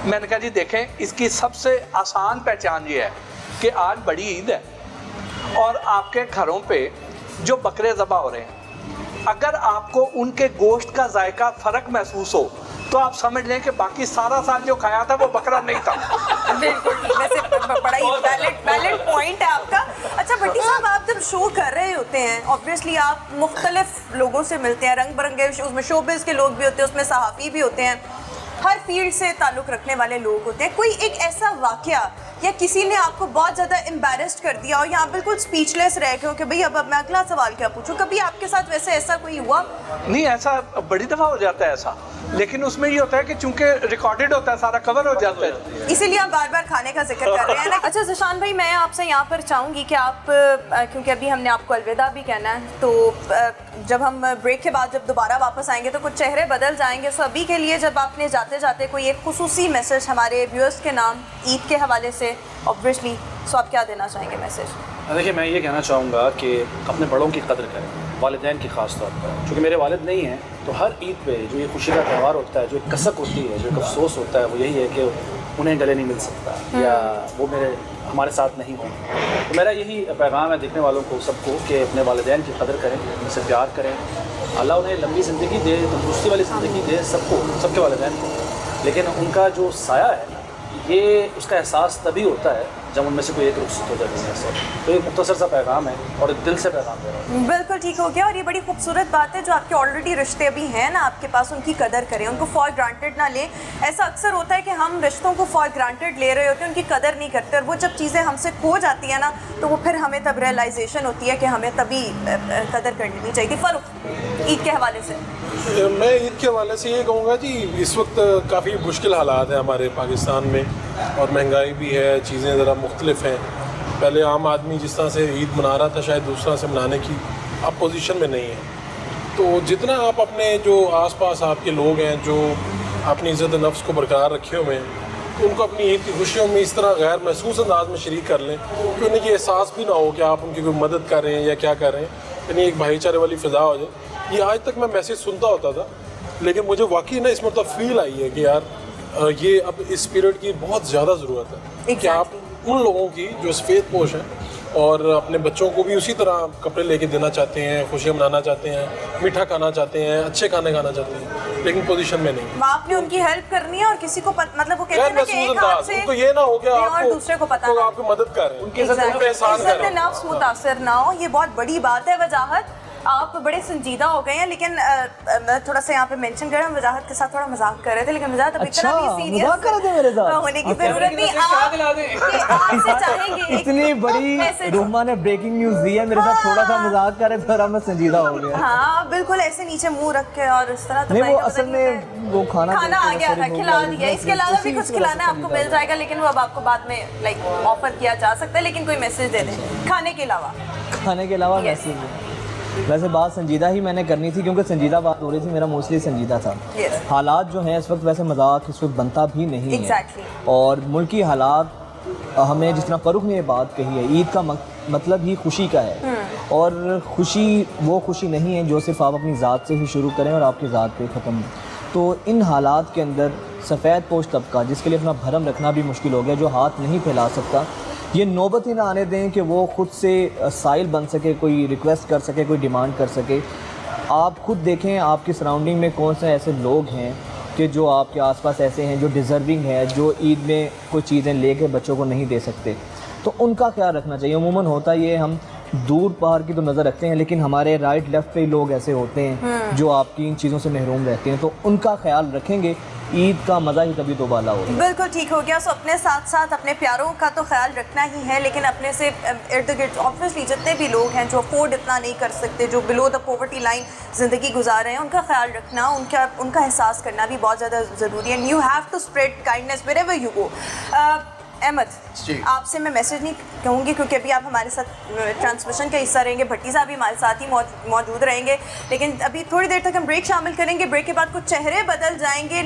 [SPEAKER 2] मैंने कहा जी देखें, इसकी सबसे आसान पहचान ये है कि आज बड़ी ईद है और आपके घरों पे जो बकरे ज़बह हो रहे हैं, अगर आपको उनके गोश्त का जायका फ़र्क महसूस हो तो आप समझ लें कि बाकी सारा साल जो खाया था वो बकरा नहीं था।
[SPEAKER 1] बिल्कुल ठीक, वैसे बड़ा ही वैलिड पॉइंट है आपका। अच्छा भट्टी साहब, आप जब शो कर रहे होते हैं, ऑब्वियसली आप मुख्तलिफ लोगों से मिलते हैं, रंग बिरंगे, उसमें शोबिज़ के लोग भी होते हैं, उसमें सहाफ़ी भी होते हैं, हर फील्ड से ताल्लुक़ रखने वाले लोग होते हैं। कोई एक ऐसा वाक़या या किसी ने आपको बहुत ज़्यादा एम्बैरेस्ड कर दिया हो या आप बिल्कुल स्पीचलेस रह गए हो कि भाई अब मैं अगला सवाल क्या पूछूं, कभी आपके साथ वैसे ऐसा कोई हुआ?
[SPEAKER 2] नहीं, ऐसा बड़ी दफ़ा हो जाता है ऐसा, लेकिन उसमें ये होता है कि चूंकि रिकॉर्डेड होता है, सारा कवर हो जाता है,
[SPEAKER 1] इसीलिए आप बार बार खाने का जिक्र कर रहे हैं ना। अच्छा ज़शान भाई, मैं आपसे यहाँ पर चाहूँगी कि आप क्योंकि अभी हमने आपको अलविदा भी कहना है, तो जब हम ब्रेक के बाद जब दोबारा वापस आएंगे तो कुछ चेहरे बदल जाएंगे। सो अभी के लिए जब आपने जाते जाते कोई एक खुसूसी मैसेज हमारे व्यूअर्स के नाम ईद के हवाले से ऑब्वियसली, सो आप क्या देना चाहेंगे मैसेज?
[SPEAKER 6] देखिए, मैं ये कहना चाहूँगा कि अपने बड़ों की कदर करें, वालिदैन की ख़ास तौर पर। चूँकि मेरे वालिद नहीं हैं, तो हर ईद पे जो ये खुशी का त्यौहार होता है, जो एक कसक होती है, जो एक अफसोस होता है, वो यही है कि उन्हें गले नहीं मिल सकता या वो हमारे साथ नहीं हों। तो मेरा यही पैगाम है देखने वालों को, सबको, कि अपने वालिदैन की कदर करें, उनसे प्यार करें। अल्लाह उन्हें लंबी ज़िंदगी दे, तंदुरुस्ती वाली ज़िंदगी दे सबको, सबके वालिदैन को, लेकिन उनका जो साया है ये उसका एहसास तभी होता है जब उनमें से कोई एक रुखसत हो जाए दुनिया से। तो ये मुख्तसर सा पैगाम है और दिल से पैगाम दे रहा हूँ।
[SPEAKER 1] बिल्कुल ठीक हो गया, और ये बड़ी खूबसूरत बात है, जो आपके ऑलरेडी रिश्ते अभी हैं ना आपके पास, उनकी कदर करें, उनको फॉर ग्रांटेड ना लें। ऐसा अक्सर होता है कि हम रिश्तों को फॉर ग्रांटेड ले रहे होते हैं, उनकी कदर नहीं करते, और वो जब चीज़ें हमसे खो जाती हैं ना, तो वो फिर हमें तब रियलाइजेशन होती है कि हमें तभी कदर करनी चाहिए थी। फ़ारूक, ईद के हवाले से
[SPEAKER 4] मैं ईद के हवाले से ये कहूँगा जी, इस वक्त काफ़ी मुश्किल हालात हैं हमारे पाकिस्तान में, और महंगाई भी है, चीज़ें ज़रा मुख्तलिफ हैं। पहले आम आदमी जिस तरह से ईद मना रहा था, शायद दूसरा से मनाने की अब पोजीशन में नहीं है। तो जितना आप अपने जो आसपास आपके लोग हैं जो अपनी इज़्ज़त नफ्स को बरकरार रखे हुए हैं, तो उनको अपनी ईद की खुशियों में इस तरह गैर महसूस अंदाज में शरीक कर लें कि उन्हें ये एहसास भी ना हो कि आप उनकी कोई मदद कर रहे हैं या क्या कर रहे हैं, यानी एक भाईचारे वाली फ़िज़ा हो जाए। ये आज तक मैं मैसेज सुनता होता था, लेकिन मुझे वाकई ना इस मतलब फ़ील आई है कि यार ये अब इस पीरियड की बहुत ज़्यादा ज़रूरत है कि आप उन लोगों की जो सफ़ेद पोश हैं और अपने बच्चों को भी उसी तरह कपड़े लेके देना चाहते हैं, खुशियाँ मनाना चाहते हैं, मीठा खाना चाहते हैं, अच्छे खाने खाना चाहते हैं, लेकिन पोजीशन में नहीं।
[SPEAKER 1] आपने उनकी हेल्प करनी है, और किसी को मतलब वो कहते हैं ना कि एक हाथ से
[SPEAKER 4] उनको ये ना हो कि
[SPEAKER 1] और दूसरे को पता
[SPEAKER 4] तो आपकी मदद कर रहे हैं, उनके साथ एहसान कर रहे हैं,
[SPEAKER 1] नफ्स मुतासिर ना हो, ये बहुत बड़ी बात है। वजाहत, आप बड़े संजीदा हो गए हैं, लेकिन मैं थोड़ा सा यहाँ पे मेंशन कर रहा हूँ, वजाहत के साथ थोड़ा मजाक कर रहे थे, लेकिन वजाहत अब इतना भी सीरियस
[SPEAKER 3] मजाक कर रहे थे मेरे साथ
[SPEAKER 1] होने की जरूरत नहीं। आपसे चाहेंगे
[SPEAKER 3] इतनी बड़ी रोमा ने ब्रेकिंग न्यूज दी है, मेरे साथ थोड़ा सा मजाक कर रहे थे और अब मैं संजीदा हो गया।
[SPEAKER 1] हाँ बिल्कुल, ऐसे नीचे मुंह रख के और इस तरह।
[SPEAKER 3] नहीं, वो असल में वो खाना
[SPEAKER 1] आ गया था, खिला दिया। इसके अलावा भी कुछ खिलाना आपको मिल जाएगा, लेकिन वो अब आपको बाद में लाइक ऑफर किया जा सकता है। लेकिन कोई मैसेज दे दें खाने के अलावा मैसेज। वैसे बात संजीदा ही मैंने करनी थी, क्योंकि संजीदा बात हो रही थी, मेरा मोस्टली संजीदा था। हालात जो हैं इस वक्त, वैसे मजाक इस वक्त बनता भी नहीं है, और मुल्की हालात, हमें जिस तरह फरूख ने ये बात कही है, ईद का मतलब ही खुशी का है, और खुशी वो खुशी नहीं है जो सिर्फ आप अपनी ज़ात से ही शुरू करें और आपकी ज़ात पे ख़त्म हो। तो इन हालात के अंदर सफ़ेद पोश तबका, जिसके लिए अपना भरम रखना भी मुश्किल हो गया, जो हाथ नहीं फैला सकता, ये नौबत ही ना आने दें कि वो खुद से साइल बन सके, कोई रिक्वेस्ट कर सके, कोई डिमांड कर सके। आप खुद देखें आपकी सराउंडिंग में कौन से ऐसे लोग हैं कि जो आपके आसपास ऐसे हैं जो डिज़र्विंग है, जो ईद में कोई चीज़ें लेके बच्चों को नहीं दे सकते, तो उनका ख्याल रखना चाहिए। अमूमन होता ये, हम दूर बाहर की तो नज़र रखते हैं, लेकिन हमारे राइट लेफ़्ट पे लोग ऐसे होते हैं जो आपकी इन चीज़ों से महरूम रहते हैं, तो उनका ख्याल रखेंगे, ईद का मज़ा ही तभी दोबाला होगा। बिल्कुल ठीक हो गया। सो अपने साथ साथ अपने प्यारों का तो ख्याल रखना ही है, लेकिन अपने से इर्द गिर्द ऑब्वियसली जितने भी लोग हैं जो अफोर्ड इतना नहीं कर सकते, जो बिलो द पॉवर्टी लाइन ज़िंदगी गुजार रहे हैं, उनका ख्याल रखना, उनका एहसास करना भी बहुत ज़्यादा ज़रूरी है। And you have to spread kindness wherever you go. Ahmad, आपसे मैं मैसेज नहीं कहूँगी क्योंकि अभी आप हमारे साथ ट्रांसमिशन का हिस्सा रहेंगे, भट्टी साहब भी हमारे साथ ही मौजूद रहेंगे, लेकिन अभी थोड़ी देर तक हम ब्रेक शामिल करेंगे। ब्रेक के बाद कुछ चेहरे बदल जाएंगे।